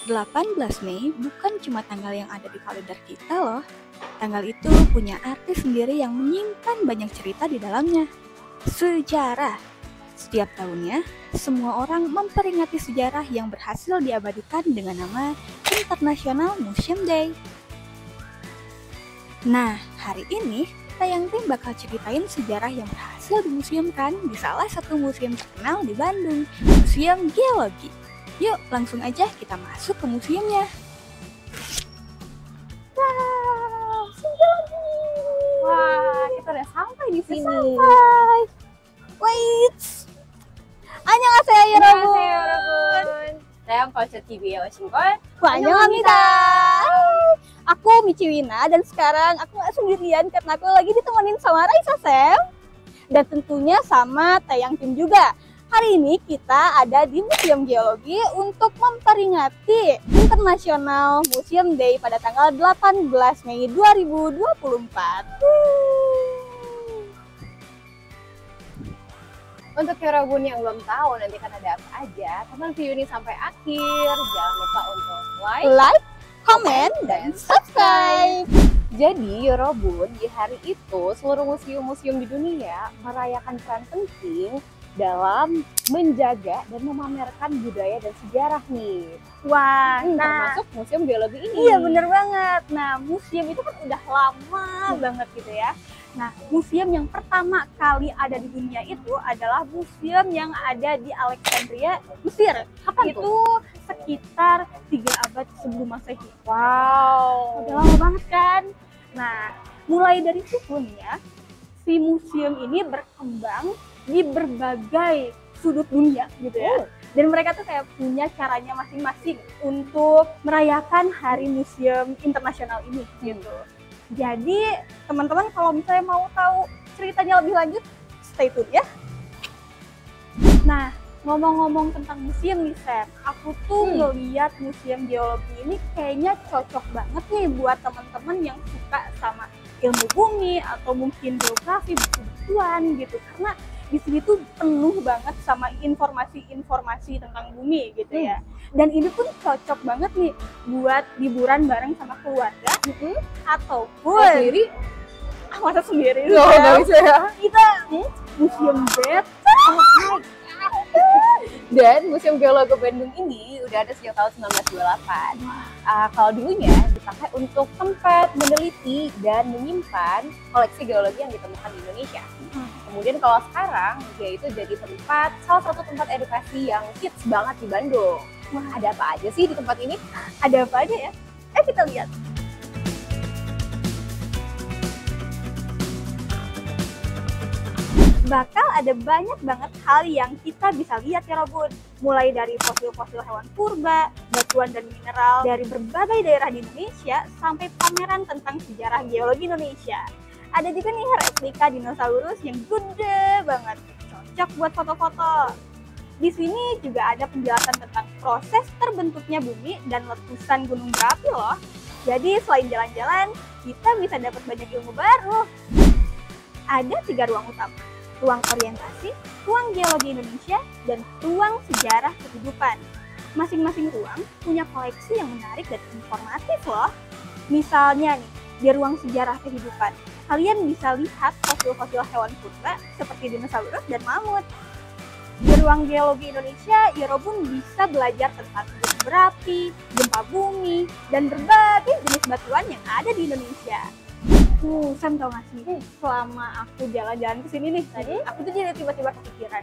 18 Mei bukan cuma tanggal yang ada di kalender kita loh. Tanggal itu punya arti sendiri yang menyimpan banyak cerita di dalamnya. Sejarah. Setiap tahunnya, semua orang memperingati sejarah yang berhasil diabadikan dengan nama International Museum Day. Nah, hari ini Tayang Tim bakal ceritain sejarah yang berhasil dimuseumkan di salah satu museum terkenal di Bandung, Museum Geologi. Yuk, langsung aja kita masuk ke museumnya. Wow, Geologi. Wah, kita udah sampai di sini. Sampai. Wait. 안녕하세요, 여러분. Saya Polcet TV Washington. Annyeonghaseyo. Aku Michi Wina dan sekarang aku nggak sendirian karena aku lagi ditemenin sama Raisa Sam dan tentunya sama Tayang Tim juga. Hari ini kita ada di Museum Geologi untuk memperingati International Museum Day pada tanggal 18 Mei 2024. Untuk Yorobun yang belum tahu nanti kan ada apa aja, tonton video ini sampai akhir. Jangan lupa untuk Like, comment, dan subscribe. Jadi Yorobun, di hari itu seluruh museum-museum di dunia merayakan peran penting dalam menjaga dan memamerkan budaya dan sejarah nih. Wah, Termasuk Museum Geologi ini. Iya bener banget. Nah, museum itu kan udah lama banget gitu ya. Nah, museum yang pertama kali ada di dunia itu adalah museum yang ada di Alexandria, Mesir. Kapan itu tuh? sekitar 3 abad sebelum Masehi. Wow. Udah lama banget kan? Nah, mulai dari situ nih ya, si museum ini berkembang di berbagai sudut dunia gitu ya. Dan mereka tuh kayak punya caranya masing-masing untuk merayakan Hari Museum Internasional ini gitu. Jadi teman-teman kalau misalnya mau tahu ceritanya lebih lanjut, stay tune ya. Nah, ngomong-ngomong tentang museum nih Sam, aku tuh ngeliat Museum Geologi ini kayaknya cocok banget nih buat teman-teman yang suka sama ilmu bumi atau mungkin geografi, buku-bukuan gitu. Karena di sini tuh penuh banget sama informasi-informasi tentang bumi gitu ya. Dan ini pun cocok banget nih buat liburan bareng sama keluarga ataupun Sendiri? masa sendiri. Nggak bisa ya. Kita museum bed. Dan Museum Geologi Bandung ini udah ada sejak tahun 1928. Kalau dulunya dipakai untuk tempat meneliti dan menyimpan koleksi geologi yang ditemukan di Indonesia. Kemudian kalau sekarang dia itu jadi salah satu tempat edukasi yang hits banget di Bandung. Wah, ada apa aja sih di tempat ini? Ada apa aja ya? Kita lihat. Bakal ada banyak banget hal yang kita bisa lihat ya Robun. Mulai dari fosil-fosil hewan purba, batuan dan mineral dari berbagai daerah di Indonesia, sampai pameran tentang sejarah geologi Indonesia. Ada juga nih replika dinosaurus yang gede banget, cocok buat foto-foto. Di sini juga ada penjelasan tentang proses terbentuknya bumi dan letusan gunung berapi loh. Jadi selain jalan-jalan, kita bisa dapat banyak ilmu baru. Ada 3 ruang utama. Ruang orientasi, ruang geologi Indonesia, dan ruang sejarah kehidupan. Masing-masing ruang punya koleksi yang menarik dan informatif loh. Misalnya nih, di ruang sejarah kehidupan, kalian bisa lihat fosil-fosil hewan purba seperti dinosaurus dan mamut. Di ruang geologi Indonesia, Yorobun bisa belajar tentang gunung berapi, gempa bumi, dan berbagai jenis batuan yang ada di Indonesia. Sam tau gak sih, selama aku jalan-jalan ke sini nih tadi, aku tuh jadi tiba-tiba kepikiran,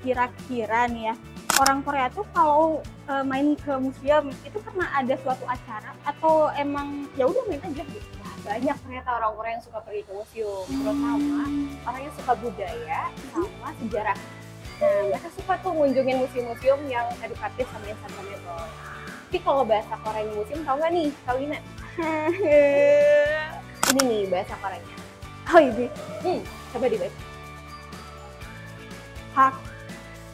kira-kira nih ya, orang Korea tuh kalau main ke museum itu karena ada suatu acara atau emang ya udah main aja gitu? Banyak ternyata orang Korea yang suka pergi ke museum, terutama orang yang suka budaya sama sejarah. Nah, mereka suka tuh ngunjungin museum-museum yang edukatif sama Instagramable. Tapi kalau bahasa Korea di museum tau gak nih, Kak Wina? Ini nih bahasa Koreanya. Oh ini, Coba dibaca. Hak,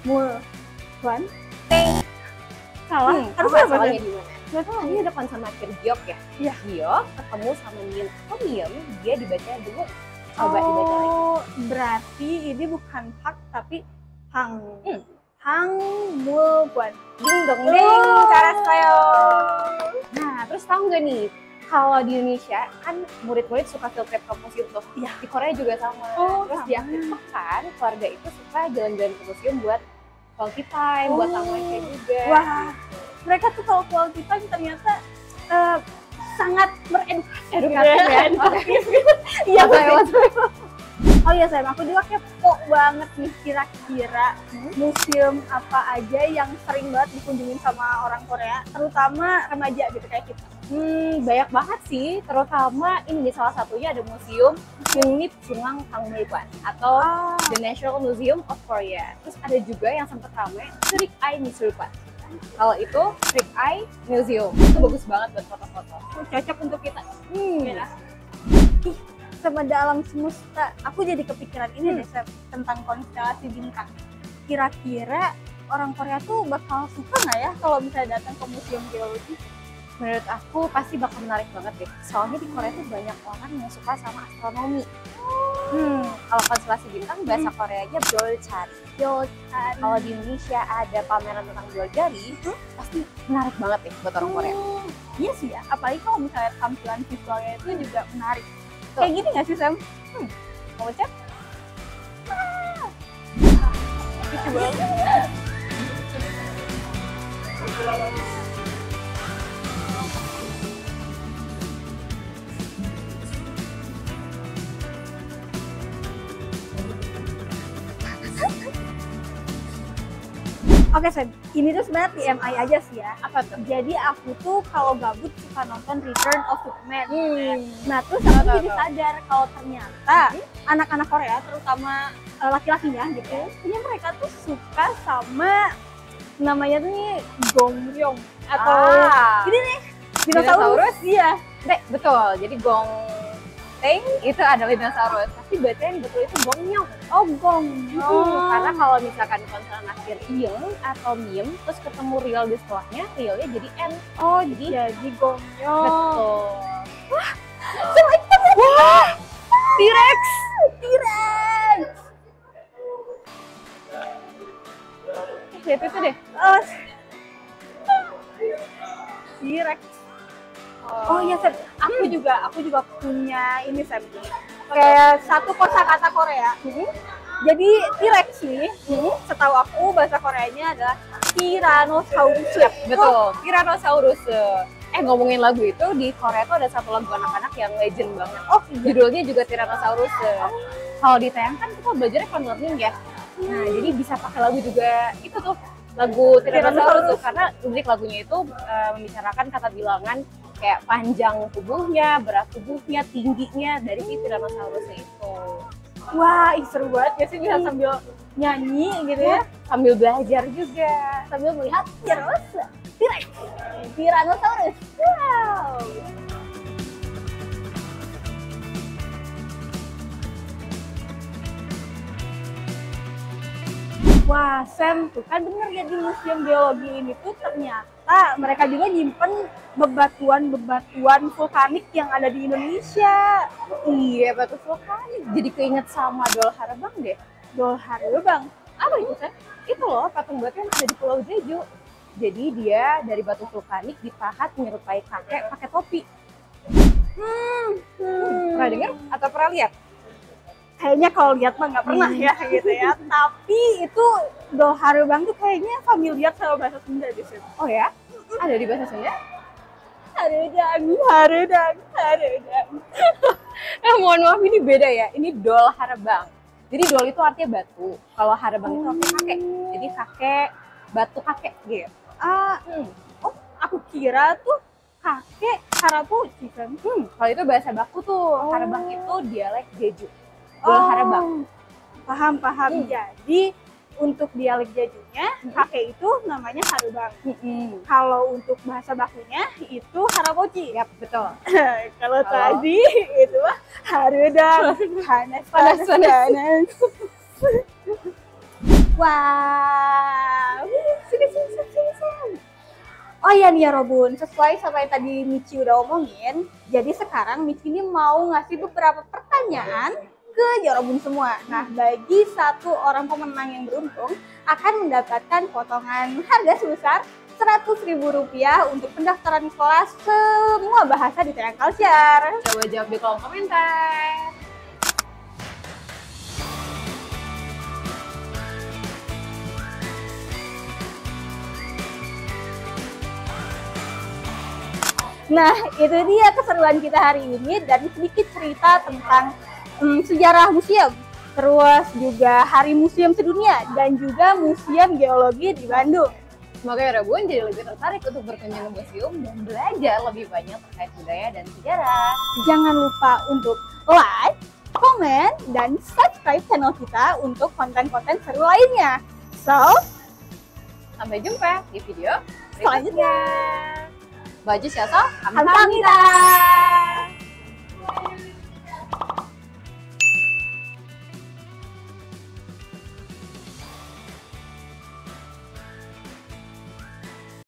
Mul, Wan, salah. Harus Apa apa salahnya tuh? di mana? Tadi ada konsonantir giok ya? Iya. Giok ketemu sama miem. Kok miem? Dia dibaca dulu. Coba dibaca lagi. Oh, berarti ini bukan hak tapi hang. Hmm. Hang Mul Wan. Ding dong ding, cara saya. Terus tahu nggak nih, kalau di Indonesia kan murid-murid suka field trip ke museum tuh. Iya. Di Korea juga sama. Terus di akhir pekan keluarga itu suka jalan-jalan ke museum buat quality time, buat tamunya juga. Wah, mereka tuh kalau quality time ternyata sangat Edukatif ya. Iya, oh iya sayang, aku juga kepo banget nih kira-kira museum apa aja yang sering banget dikunjungin sama orang Korea, terutama remaja gitu kayak kita. Banyak banget sih, terutama ini salah satunya ada museum Yungnip Jungang Tangmulkwan atau The National Museum of Korea. Terus ada juga yang sempat ramai Trick Eye Museum. Kalau itu Trick Eye Museum, itu bagus banget buat foto-foto. Cocok untuk kita. Ya. Ih, sama dalam semesta, aku jadi kepikiran ini deh Sam, tentang konstelasi bintang. Kira-kira orang Korea tuh bakal suka nggak ya kalau misalnya datang ke museum geologi? Menurut aku pasti bakal menarik banget deh. Soalnya di Korea tuh banyak orang yang suka sama astronomi. Kalau konstelasi bintang bahasa Koreanya Byeolchari. Kalau di Indonesia ada pameran tentang Byeolchari, pasti menarik banget deh buat orang Korea. Iya sih ya, apalagi kalau misalnya tampilan visualnya itu juga menarik. Kayak gini nggak sih Sam? Mau cek? Lucu banget. Oke Sam, ini tuh sebenarnya TMI aja sih ya. Apa tuh? Jadi aku tuh kalau gabut suka nonton Return of Superman. Nah terus aku jadi sadar kalau ternyata anak-anak Korea, terutama laki-lakinya gitu, punya mereka tuh suka sama namanya tuh nih Gongryong atau ini nih dinosaurus. Iya. Betul. Jadi Gongteng itu adalah dinosaurus. Tapi bacaan betul itu Gongyong. Oh Gongyong. Karena kalau misalkan konsonan akhir iyeng atau miem, terus ketemu real di setelahnya, realnya jadi n. Oh jadi Gongyong. Betul. Wah, sama itu. Wah, T-Rex. Lihat itu deh. T-Rex. Oh iya Sam, aku juga punya ini Sam. Kayak satu kosakata Korea. Jadi T-Rex nih, setahu aku bahasa Koreanya adalah Tyrannosaurus. Betul, Tyrannosaurus. Ngomongin lagu itu, di Korea tuh ada satu lagu anak-anak yang legend banget. Oh iya. Judulnya juga Tyrannosaurus. Kalau ditayangkan kita belajarnya fun learning ya. Nah, jadi bisa pakai lagu juga itu tuh, lagu Tyrannosaurus tuh, karena lirik lagunya itu membicarakan kata bilangan kayak panjang tubuhnya, berat tubuhnya, tingginya dari si Tyrannosaurus itu. Wah, seru banget ya sih bisa sambil nyanyi gitu ya, sambil belajar juga, sambil melihat Tyrannosaurus. Wow. Wah, Sam, tuh kan bener ya di Museum Geologi ini tuh ternyata mereka juga nyimpen bebatuan vulkanik yang ada di Indonesia. Iya, batu vulkanik. Jadi keinget sama Dol Harabang deh. Dol Harabang? Apa itu, Sam? Itu loh, patung batu yang ada di Pulau Jeju. Jadi dia dari batu vulkanik dipahat menyerupai kakek pakai topi. Pernah dengar atau pernah lihat? Kayaknya kalau lihat mah nggak pernah ya gitu ya. Tapi itu Dol Harabang tuh kayaknya familiar sama bahasa Sunda di sini. Oh ya? Ada di bahasa Sunda? Haredang. Mohon maaf ini beda ya. Ini Dol Harabang. Jadi Dol itu artinya batu. Kalau Harabang itu artinya kakek. Jadi kakek, batu kakek gitu. Oh, aku kira tuh kakek Harapochi kan. Kalau itu bahasa baku tuh. Harabang itu dialek Jeju. Dol Harabang. Paham. Jadi untuk dialek Jejunya kakek itu namanya Harabang. Kalau untuk bahasa bakunya itu Harapochi. Yap, betul. Kalau tadi itu mah Haredang. Panas. Wow. Sini. Oh iya nih ya Robun, sesuai sama yang tadi Michi udah omongin, jadi sekarang Michi ini mau ngasih beberapa pertanyaan ke Yorobun semua. Nah, bagi satu orang pemenang yang beruntung akan mendapatkan potongan harga sebesar Rp100.000 untuk pendaftaran kelas semua bahasa di Tia Culture. Coba jawab di kolom komentar. Nah, itu dia keseruan kita hari ini dan sedikit cerita tentang sejarah museum. Terus juga Hari Museum Sedunia dan juga Museum Geologi di Bandung. Semoga ya Rabun jadi lebih tertarik untuk berkunjung ke museum dan belajar lebih banyak terkait budaya dan sejarah. Jangan lupa untuk like, komen, dan subscribe channel kita untuk konten-konten seru lainnya. So, sampai jumpa di video selanjutnya. Baju siapa? Kamsahamnida.